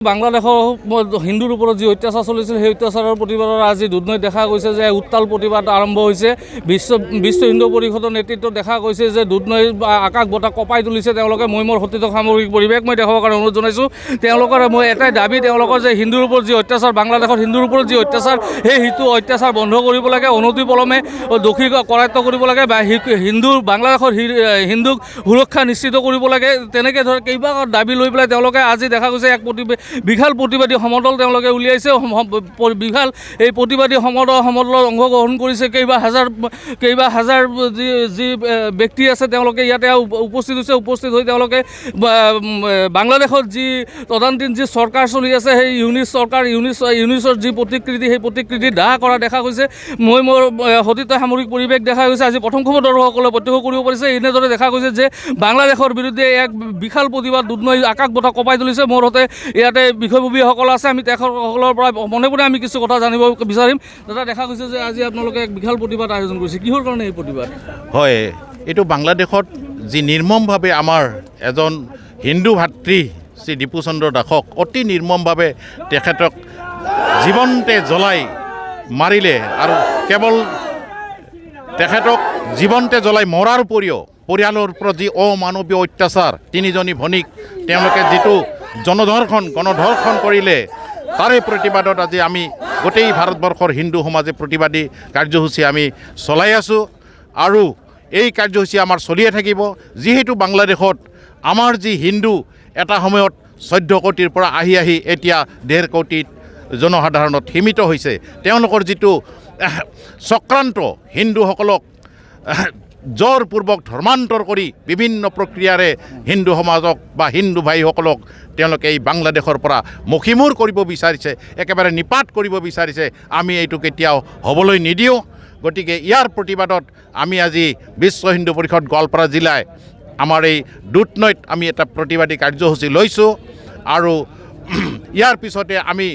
বাংলাদেশৰ হিন্দুৰ ওপৰত যি অত্যাচাৰ চলিছিল সেই অত্যাচাৰৰ প্ৰতিবাদৰ আজি দুধনৈত দেখা গৈছে যে উত্তাল প্ৰতিবাদ আৰম্ভ হৈছে। বিশ্ব হিন্দু পৰিষদৰ নেতৃত্বত দেখা গৈছে যে দুধনৈৰ আকাশ বতাহ কঁপাই তুলিছে তেওঁলোকে। মই মোৰ সতীৰ্থ সামগ্ৰিক পৰিৱেশ মই দেখাবৰ কাৰণে অনুৰোধ জনাইছোঁ। তেওঁলোকৰ মই এটাই দাবী, তেওঁলোকৰ যে হিন্দুৰ ওপৰত যি অত্যাচাৰ, বাংলাদেশৰ হিন্দুৰ ওপৰত যি অত্যাচাৰ, সেই অত্যাচাৰ বন্ধ কৰিব লাগে, অনতিপলমে দোষী কৰায়ত্ব কৰিব লাগে বা বাংলাদেশৰ হিন্দুক সুৰক্ষা নিশ্চিত কৰিব লাগে। তেনেকৈ ধৰক কেইবা দাবী লৈ পেলাই তেওঁলোকে আজি দেখা গৈছে এক বিশাল প্ৰতিবাদী সমদল তেওঁলোকে উলিয়াইছে। বিশাল এই প্ৰতিবাদী সমদলত অংশগ্ৰহণ কৰিছে কেইবা হাজাৰ যি ব্যক্তি আছে তেওঁলোকে ইয়াতে উপস্থিত হৈছে। উপস্থিত হৈ তেওঁলোকে বাংলাদেশত যি তদানীন্তন যি চৰকাৰ চলি আছে সেই ইউনিছৰ যি প্ৰতিকৃতি সেই প্ৰতিকৃতি দাহ কৰা দেখা গৈছে। মই মোৰ সতীৰ্থ সামৰিক পৰিৱেশ দেখা গৈছে। আজি প্ৰথম খবৰ দৰ্শকসকলে প্ৰত্যক্ষ কৰিব পাৰিছে। এনেদৰে দেখা গৈছে যে বাংলাদেশৰ বিৰুদ্ধে এক বিশাল প্ৰতিবাদ দুধনৈ আকাশ বতাহ কঁপাই তুলিছে। মোৰ হতে ইয়াতে বিষয়ববীয়াসকল আছে, আমি তেখেতসকলৰ পৰা মনে মনে আমি কিছু কথা জানিব বিচাৰিম। দাদা, দেখা গৈছে যে আজি আপোনালোকে এক বিশাল প্ৰতিবাদ আয়োজন কৰিছে, কিহৰ কাৰণে এই প্ৰতিবাদ? হয়, এইটো বাংলাদেশত যি নিৰ্মমভাৱে আমাৰ এজন হিন্দু ভাতৃ শ্ৰী দীপু চন্দ্ৰ দাসক অতি নিৰ্মমভাৱে তেখেতক জীৱন্তে জ্বলাই মাৰিলে আৰু কেৱল তেখেতক জীৱন্তে জ্বলাই মৰাৰ উপৰিও পৰিয়ালৰ ওপৰত যি অমানৱীয় অত্যাচাৰ, তিনিজনী ভনীক তেওঁলোকে যিটো গণধৰ্ষণ কৰিলে, তাৰে প্ৰতিবাদত আজি আমি গোটেই ভাৰতবৰ্ষৰ হিন্দু সমাজে প্ৰতিবাদী কাৰ্যসূচী আমি চলাই আছোঁ আৰু এই কাৰ্যসূচী আমাৰ চলিয়ে থাকিব। যিহেতু বাংলাদেশত আমাৰ যি হিন্দু এটা সময়ত 14 কোটিৰ পৰা আহি এতিয়া 1.5 কোটি জনসাধাৰণত সীমিত হৈছে, তেওঁলোকৰ যিটো চক্ৰান্ত হিন্দুসকলক জোৰপূৰ্বক ধৰ্মান্তৰ কৰি বিভিন্ন প্ৰক্ৰিয়াৰে হিন্দু সমাজক বা হিন্দু ভাইসকলক তেওঁলোকে এই বাংলাদেশৰ পৰা মষিমূৰ কৰিব বিচাৰিছে, একেবাৰে নিপাত কৰিব বিচাৰিছে। আমি এইটো কেতিয়াও হ'বলৈ নিদিওঁ। গতিকে ইয়াৰ প্ৰতিবাদত আমি আজি বিশ্ব হিন্দু পৰিষদ গোৱালপাৰা জিলাই আমাৰ এই দুধনৈত আমি এটা প্ৰতিবাদী কাৰ্যসূচী লৈছোঁ আৰু ইয়াৰ পিছতে আমি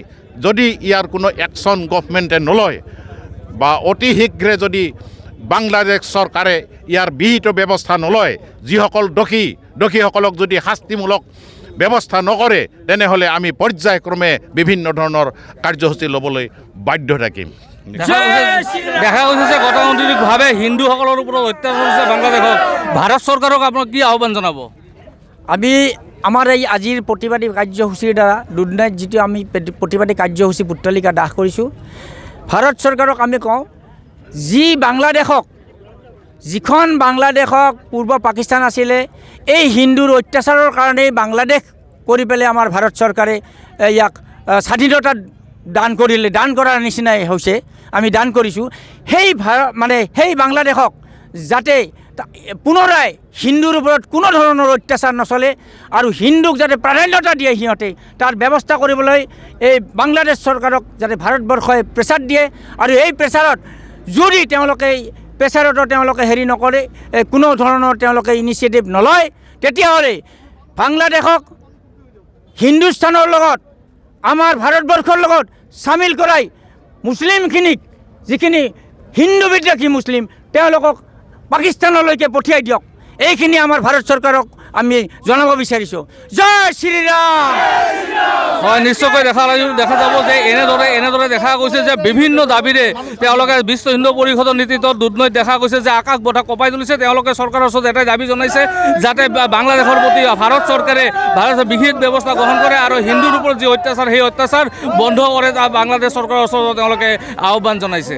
যদি ইয়াৰ কোনো একশ্যন গভৰ্ণমেণ্টে নলয় বা অতি শীঘ্ৰে যদি বাংলাদেশ চৰকাৰে ইয়াৰ বিহিত ব্যৱস্থা নলয়, যিসকল দোষীসকলক যদি শাস্তিমূলক ব্যৱস্থা নকৰে, তেনেহ'লে আমি পৰ্যায়ক্ৰমে বিভিন্ন ধৰণৰ কাৰ্যসূচী ল'বলৈ বাধ্য থাকিম। দেখা গৈছে যে গতানুগতিকভাৱে হিন্দুসকলৰ ওপৰত অত্যাচাৰ হৈছে বাংলাদেশত। ভাৰত চৰকাৰক আপোনাক কি আহ্বান জনাব? আমি আমাৰ এই আজিৰ প্ৰতিবাদী কাৰ্যসূচীৰ দ্বাৰা দুধনৈত যিটো আমি প্ৰতিবাদী কাৰ্যসূচী পুতলিকা দাহ কৰিছোঁ, ভাৰত চৰকাৰক আমি কওঁ, যিখন বাংলাদেশক পূৰ্ব পাকিস্তান আছিলে, এই হিন্দুৰ অত্যাচাৰৰ কাৰণেই বাংলাদেশ কৰি পেলাই আমাৰ ভাৰত চৰকাৰে ইয়াক স্বাধীনতা দান কৰাৰ নিচিনাই হৈছে। আমি দান কৰিছোঁ সেই বাংলাদেশক যাতে পুনৰাই হিন্দুৰ ওপৰত কোনো ধৰণৰ অত্যাচাৰ নচলে আৰু হিন্দুক যাতে প্ৰাধান্যতা দিয়ে, সিহঁতে তাৰ ব্যৱস্থা কৰিবলৈ এই বাংলাদেশ চৰকাৰক যাতে ভাৰতবৰ্ষই প্ৰেছাৰ দিয়ে আৰু এই প্ৰেছাৰত যদি তেওঁলোকে হেৰি নকৰে, কোনো ধৰণৰ তেওঁলোকে ইনিচিয়েটিভ নলয়, তেতিয়াহ'লে বাংলাদেশক হিন্দুস্তানৰ লগত আমাৰ ভাৰতবৰ্ষৰ লগত চামিল কৰাই মুছলিমখিনিক, যিখিনি হিন্দু বিদ্বেষী মুছলিম, তেওঁলোকক পাকিস্তানলৈকে পঠিয়াই দিয়ক। এইখিনি আমাৰ ভাৰত চৰকাৰক আমি জনাব বিচাৰিছোঁ। জয় শ্ৰীৰাম। হয়, নিশ্চয়কৈ দেখা যাব যে এনেদৰে দেখা গৈছে যে বিভিন্ন দাবীৰে তেওঁলোকে বিশ্ব হিন্দু পৰিষদৰ নেতৃত্বত দুধনৈত দেখা গৈছে যে আকাশ বতাহ কঁপাই তুলিছে। তেওঁলোকে চৰকাৰৰ ওচৰত এটাই দাবী জনাইছে যাতে বাংলাদেশৰ প্ৰতি ভাৰত চৰকাৰে বিশেষ ব্যৱস্থা গ্ৰহণ কৰে আৰু হিন্দুৰ ওপৰত যি অত্যাচাৰ সেই অত্যাচাৰ বন্ধ কৰে, বাংলাদেশ চৰকাৰৰ ওচৰত তেওঁলোকে আহ্বান জনাইছে।